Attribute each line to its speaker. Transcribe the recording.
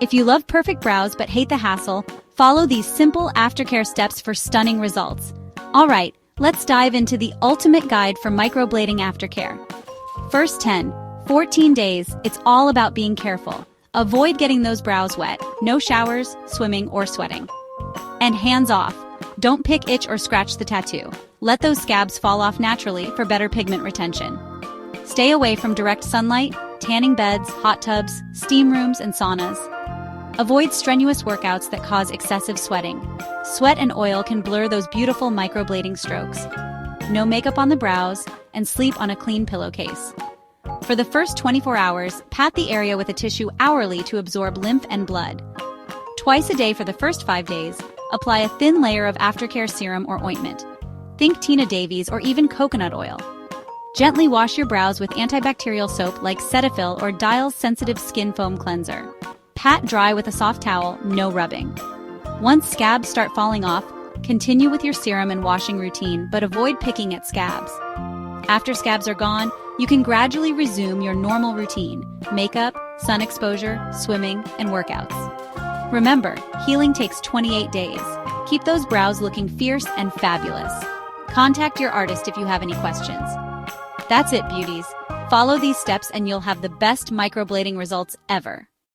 Speaker 1: If you love perfect brows but hate the hassle, follow these simple aftercare steps for stunning results. Alright, let's dive into the ultimate guide for microblading aftercare. First 14 days, it's all about being careful. Avoid getting those brows wet, no showers, swimming, or sweating. And hands off. Don't pick, itch, or scratch the tattoo. Let those scabs fall off naturally for better pigment retention. Stay away from direct sunlight, tanning beds, hot tubs, steam rooms, and saunas. Avoid strenuous workouts that cause excessive sweating. Sweat and oil can blur those beautiful microblading strokes. No makeup on the brows, and sleep on a clean pillowcase. For the first 24 hours, pat the area with a tissue hourly to absorb lymph and blood. Twice a day for the first 5 days, apply a thin layer of aftercare serum or ointment. Think Tina Davies or even coconut oil. Gently wash your brows with antibacterial soap like Cetaphil or Dial's Sensitive Skin Foam Cleanser. Pat dry with a soft towel, no rubbing. Once scabs start falling off, continue with your serum and washing routine, but avoid picking at scabs. After scabs are gone, you can gradually resume your normal routine: makeup, sun exposure, swimming, and workouts. Remember, healing takes 28 days. Keep those brows looking fierce and fabulous. Contact your artist if you have any questions. That's it, beauties. Follow these steps and you'll have the best microblading results ever.